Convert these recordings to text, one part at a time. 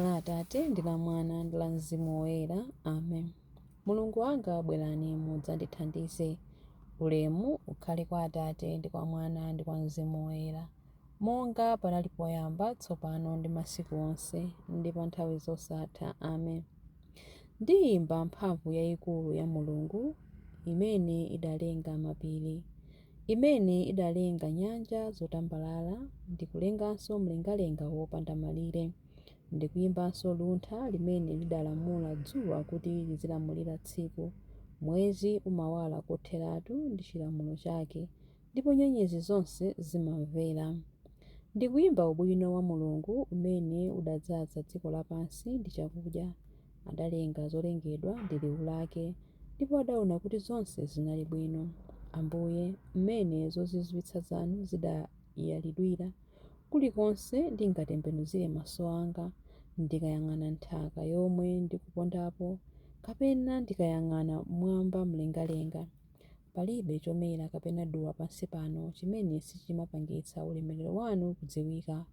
La Atate ndi la Mwana ndi la Mzimu Woyera. Amen. Mulungu wanga bwerani mudzandithandize. Ulemu ukhale kwa Atate ndi kwa Mwana ndi kwa Mzimu Woyera, monga panali poyamba, tsopano ndi masiku onse ndi pa nthawi zosatha. Amen. Ndiyimba mphamvu yayikulu ya Mulungu, imene idalenga mapiri, imene idalenga nyanja zotambalala, ndikulenganso mlengalenga wopanda malire. Ndikuyimbanso luntha limene lidalamula dzuwa kuti lizilamulira tsiku, mwezi umawala kotheratu ndi chilamulo chake, ndipo nyenyezi zonse zimamvera. Ndikuyimba ubwino wa Mulungu umene udadzaza dziko lapansi ndi chakudya. Adalenga zolengedwa ndi liwu lake, ndipo adaona kuti zonse zinali bwino. Ambuye, mmene zozizwitsa zanu zidayalidwira, kulikonse ndingatembenuzire maso anga, ndikayang'ana nthaka yomwe ndikupondapo, kapena ndikayang'ana mwamba mlengalenga. Palibe chomera kapena duwa pansi pano chimene sichimapangitsa ulemerero wanu kudziwika,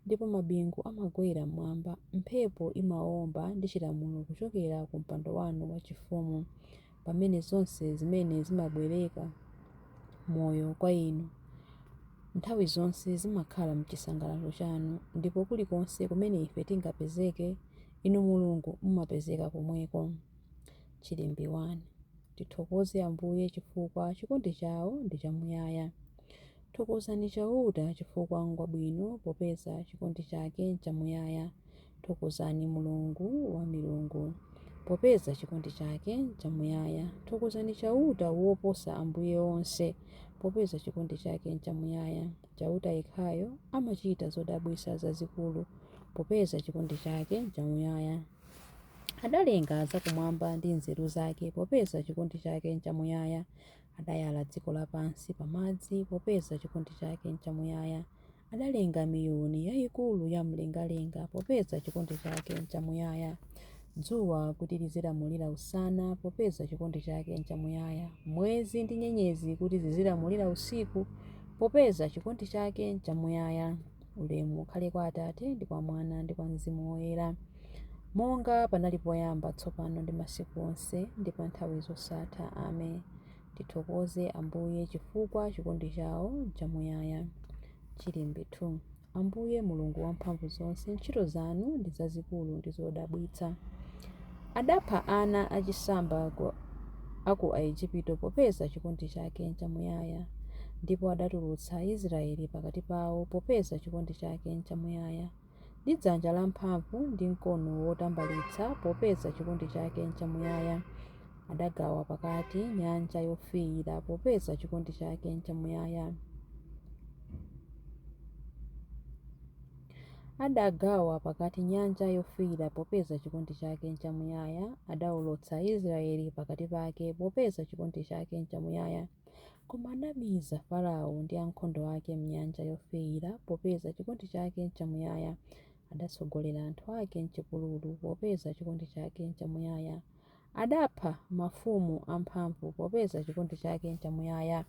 ndipo mabingu amagwera mmwamba, mphepo imawomba ndi chilamulo kuchokera ku mpando wanu wachifumu, pamene zonse zimene zimabwereka moyo kwa inu nthawi zonse zimakhala mchisangalalo chanu, ndipo kulikonse kumene ife tingapezeke, inu Mulungu mumapezeka komweko. Chilimbi 1. Tithokoze Ambuye chifukwa chikondi chawo ndi chamuyaya. Thokozani chauta chifukwa ngwabwino, popeza chikondi chake nchamuyaya. Thokozani Mulungu wa milungu, popeza chikondi chake nchamuyaya. Thokozani chauta woposa ambuye onse, popeza chikondi chake nchamuyaya. Chauta yekhayo amachita zodabwitsa zazikulu, popeza chikondi chake nchamuyaya. Adalenga zakumwamba ndi nzeru zake, popeza chikondi chake nchamuyaya. Adayala dziko lapansi pamadzi, popeza chikondi chake nchamuyaya. Adalenga miyuni yayikulu ya mlengalenga, popeza chikondi chake nchamuyaya. Dzuwa kuti lizilamulira usana, popeza chikondi chake nchamuyaya. Mwezi ndi nyenyezi kuti zizilamulira usiku, popeza chikondi chake nchamuyaya. Ulemu ukhale kwa Atate ndi kwa Mwana ndi kwa Mzimu Woyera, monga panali poyamba, tsopano ndi masiku onse ndi pa nthawi zosatha. Amen. Tithokoze Ambuye chifukwa chikondi chawo nchamuyaya. Chilimbi 2. Ambuye Mulungu wamphamvu zonse, ntchito zanu ndi zazikulu ndi zodabwitsa. Adapha ana achisamba aku Aigupto, popeza chikondi chake nchamuyaya, ndipo adatulutsa Israeli pakati pawo, popeza chikondi chake nchamuyaya. Ndi dzanja lamphamvu ndi mkono wotambalitsa, popeza chikondi chake nchamuyaya. Adagawa pakati nyanja yofiira, popeza chikondi chake nchamuyaya. Adagawa pakati nyanja yofiira, popeza chikondi chake nchamuyaya. Adawolotsa Israeli pakati pake, popeza chikondi chake nchamuyaya. Koma anamiza Farao ndi ankhondo ake mnyanja yofiira, popeza chikondi chake nchamuyaya. Adatsogolera anthu ake mchipululu, popeza chikondi chake nchamuyaya. Adapha mafumu amphamvu, popeza chikondi chake nchamuyaya.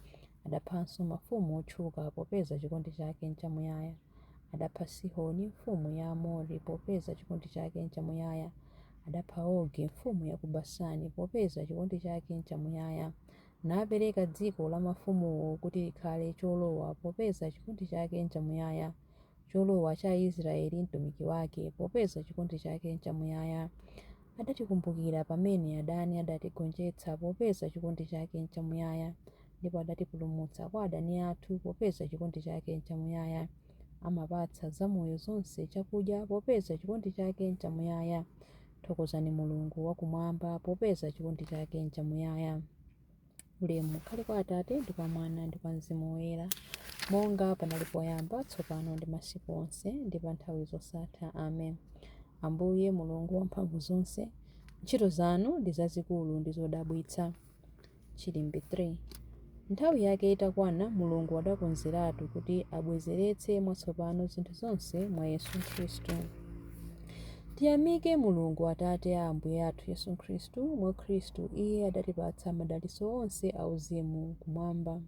Adaphanso mafumu otchuka, popeza chikondi chake nchamuyaya. Adapha Sihoni mfumu ya Amori, popeza chikondi chake nchamuyaya. Adapha Ogi mfumu ya ku Basani, popeza chikondi chake nchamuyaya. Napereka dziko la mafumuwo kuti likhale cholowa, popeza chikondi chake nchamuyaya. Cholowa cha Israeli mtumiki wake, popeza chikondi chake nchamuyaya. Adatikumbukira pamene adani adatigonjetsa, popeza chikondi chake nchamuyaya. Ndipo adatipulumutsa kwa adani athu, popeza chikondi chake nchamuyaya. Amapatsa zamoyo zonse chakudya, popeza chikondi chake nchamuyaya. Thokozani Mulungu wakumwamba, popeza chikondi chake nchamuyaya. Ulemu ukhale kwa Atate ndi kwa Mwana ndi kwa Mzimu Woyera, monga panali poyamba, tsopano ndi masiku onse ndi pa nthawi zosatha. Amen. Ambuye Mulungu wamphamvu zonse, ntchito zanu ndi zazikulu ndi zodabwitsa. Chilimbi 3. Nthawi yake itakwana, Mulungu adakonzeratu kuti abwezeretse mwatsopano zinthu zonse mwa Yesu Khristu. Tiyamike Mulungu Atate a Ambuye athu Yesu Khristu. Mwa Khristu Iye adatipatsa madalitso onse auzimu kumwamba.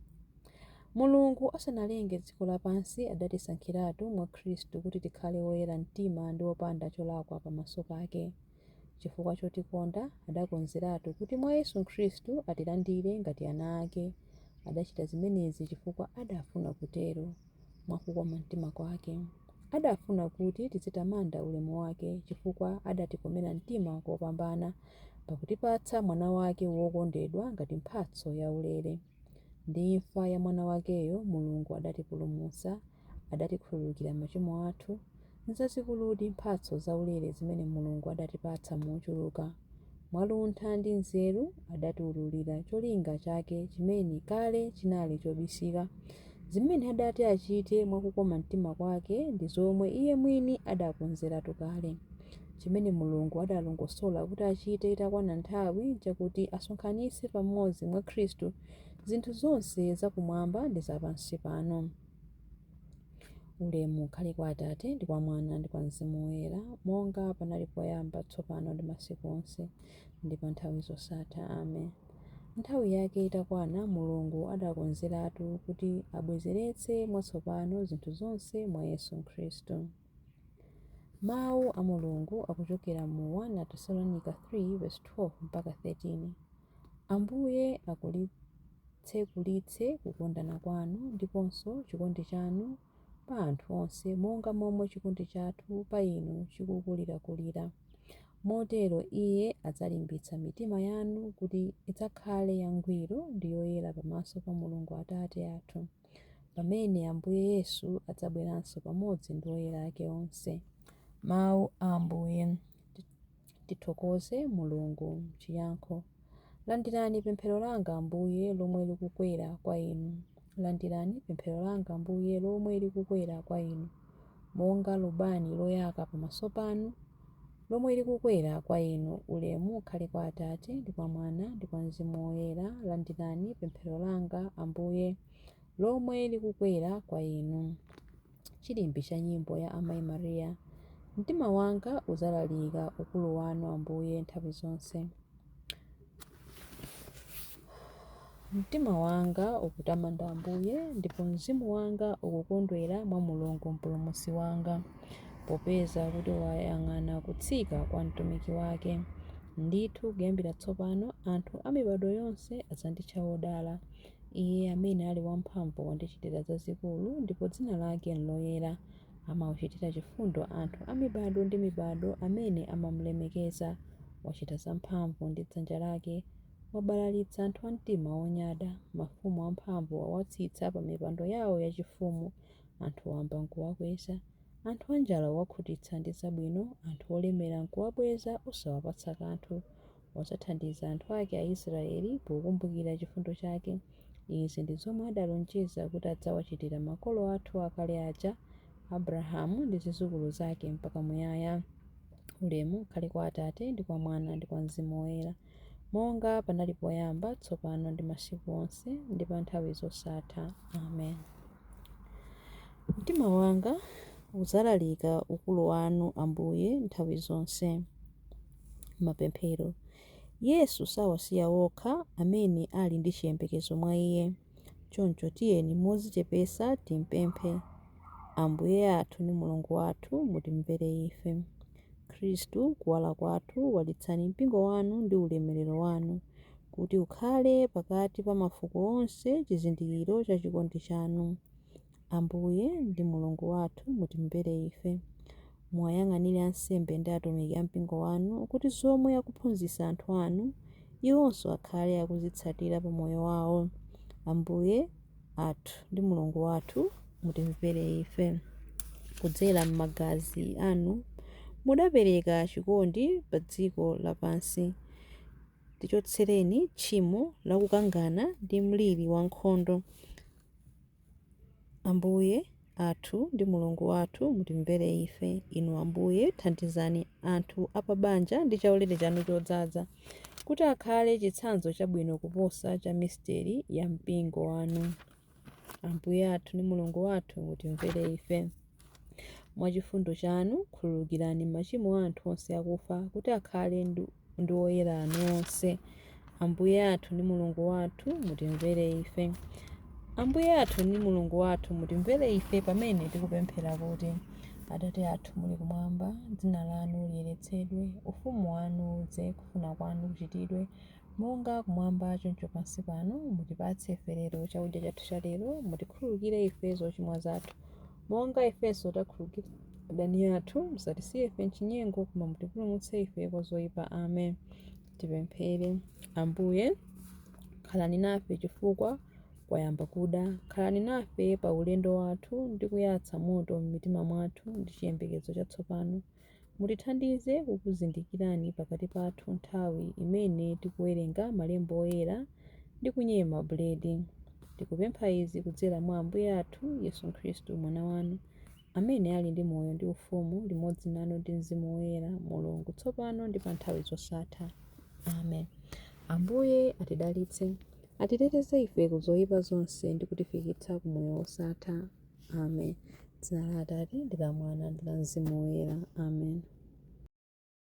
Mulungu asanalenge dziko lapansi adatisankhiratu mwa Khristu kuti tikhale oyera mtima ndi opanda cholakwa pamaso pake. Chifukwa chotikonda adakonzeratu kuti mwa Yesu Khristu atilandire ngati ana ake. Adachita zimenezi chifukwa adafuna kutero mwakukoma mtima kwake. Adafuna kuti tizitamanda ulemu wake chifukwa adatikomera mtima kopambana pakutipatsa mwana wake wokondedwa ngati mphatso yaulere. Ndi imfa ya mwana wakeyo Mulungu adatipulumutsa, adatikhululukira machimo athu. Nzazikuludi mphatso zaulere zimene Mulungu adatipatsa mochuluka. Mwaluntha ndi nzeru adatiwululira cholinga chake chimene kale chinali chobisika. Zimene adati achite mwakukoma mtima kwake ndi zomwe iye mwini adakonzeratu kale. Chimene Mulungu adalongosola kuti achite itakwana nthawi chakuti asonkhanitse pamodzi mwa Khristu zinthu zonse zakumwamba ndi zapansi pano. Ulemu ukhale kwa Atate ndi kwa Mwana ndi kwa Mzimu Woyera, monga panali poyamba tsopano ndi masiku onse ndi pa nthawi zosatha. Amen. Nthawi yake itakwana Mulungu adakonzeratu kuti abwezeretse mwatsopano zinthu zonse mwa Yesu Khristu. Mawu a Mulungu akuchokera mu 1 Tesalonika 3:12 mpaka 13. Ambuye akulitse kukondana kwanu ndiponso chikondi chanu pa anthu onse monga momwe chikondi chathu pa inu chikukulirakulira. Motero iye adzalimbitsa mitima yanu kuti idzakhale yangwiro ndi yoyera pamaso pa Mulungu Atate athu, pamene Ambuye Yesu adzabweranso pamodzi ndi oyera ake onse. Mawu a Ambuye. Tithokoze Mulungu. Chiyankho: landirani pemphero langa Ambuye lomwe likukwera kwa inu. Landirani pemphero langa Ambuye lomwe likukwera kwa inu, monga lubani loyaka pamaso panu lomwe likukwera kwa inu. Ulemu ukhale kwa Atate ndi kwa Mwana ndi kwa Mzimu Woyera. Landirani pemphero langa Ambuye lomwe likukwera kwa inu. Chilimbi cha nyimbo ya Amayi Mariya. Mtima wanga udzalalika ukulu wanu Ambuye nthawi zonse. Mtima wanga ukutamanda Ambuye, ndipo mzimu wanga ukukondwera mwa Mulungu mpulumutsi wanga, popeza kuti wayang'ana kutsika kwa mtumiki wake. Ndithu kuyambira tsopano anthu a mibado yonse adzanditcha wodala. Iye amene ali wamphamvu wandichitira zazikulu, ndipo dzina lake nloyera. Amawachitira chifundo anthu a mibado ndi mibado amene amamulemekeza. Wachita zamphamvu ndi dzanja lake, wabalalitsa anthu a mtima wonyada. Mafumu amphamvu wawatsitsa pa mipando yawo yachifumu. Anthu wamba nkuwakweza, anthu anjala wakhutitsa ndi zabwino. Anthu olemera nkuwabweza osawapatsa kanthu. Wadzathandiza anthu ake Aisraeli pokumbukira chifundo chake. Izi ndi zomwe adalonjeza kuti adzawachitira makolo athu akale aja, Abrahamu ndi zidzukulu zake mpaka muyaya. Ulemu ukhale kwa Atate ndi kwa Mwana ndi kwa Mzimu Woyera, monga panali poyamba tsopano ndi masiku onse ndi pa nthawi zosatha. Amen. Mtima wanga udzalalika ukulu wanu Ambuye nthawi zonse. Mapemphero. Yesu sawasiya wokha amene ali ndi chiyembekezo mwa iye. Choncho tiyeni modzichepetsa timpemphe. Ambuye athu ndi Mulungu wathu, mutimvere ife. Khristu kuwala kwathu, walitsani mpingo wanu ndi ulemerero wanu, kuti ukhale pakati pa mafuko onse chizindikiro cha chikondi chanu. Ambuye ndi Mulungu wathu, mutimvere ife. Muwayang'anire ansembe ndi atumiki a mpingo wanu, kuti zomwe akuphunzitsa anthu anu iwonso akhale akuzitsatira pa moyo wawo. Ambuye athu ndi Mulungu wathu, mutimvere ife. Kudzera m'magazi anu mudapereka chikondi pa dziko lapansi. Tichotsereni tchimo la kukangana ndi mliri wa nkhondo. Ambuye athu ndi Mulungu wathu, mutimvere ife. Inu Ambuye thandizani anthu apabanja ndi chaulere chanu chodzaza, kuti akhale chitsanzo chabwino kuposa cha misteri ya mpingo wanu. Ambuye athu ndi Mulungu wathu, mutimvere ife. Mwachifundo chanu khululukirani machimo a anthu onse akufa, kuti akhale ndi oyera anu onse. Ambuye athu ndi Mulungu wathu, mutimvere ife. Ambuye athu ndi Mulungu wathu mutimvere ife pamene tikupemphera kuti: Atate athu muli kumwamba, dzina lanu liyeretsedwe, ufumu wanu udze, kufuna kwanu kuchitidwe monga kumwamba choncho pansi pano. Mutipatse ife lero chakudya chathu cha lero. Mutikhululukire ife zochimwa zathu monga ifenso takhululukira adani athu. Musatisiye ife mchinyengo, koma mutipulumutse ife kwa zoyipa. Amen. Tipemphere. Ambuye, khalani nafe chifukwa kwayamba kuda. Khalani nafe pa ulendo wathu ndi kuyatsa moto m'mitima mwathu ndi chiyembekezo chatsopano. Mutithandize kukuzindikirani pakati pathu nthawi imene tikuwerenga malemba oyera ndi kunyema buledi. Tikupempha izi kudzera mwa Ambuye athu Yesu Khristu, mwana wanu, amene ali ndi moyo ndi ufumu limodzi nanu ndi Mzimu Woyera, Mulungu tsopano ndi pa nthawi zosatha. Amen. Ambuye atidalitse, atiteteze ife ku zoyipa zonse ndi kutifikitsa ku moyo wosatha. Amen. Dzina la Atate ndi la Mwana ndi la Mzimu Woyera. Amen.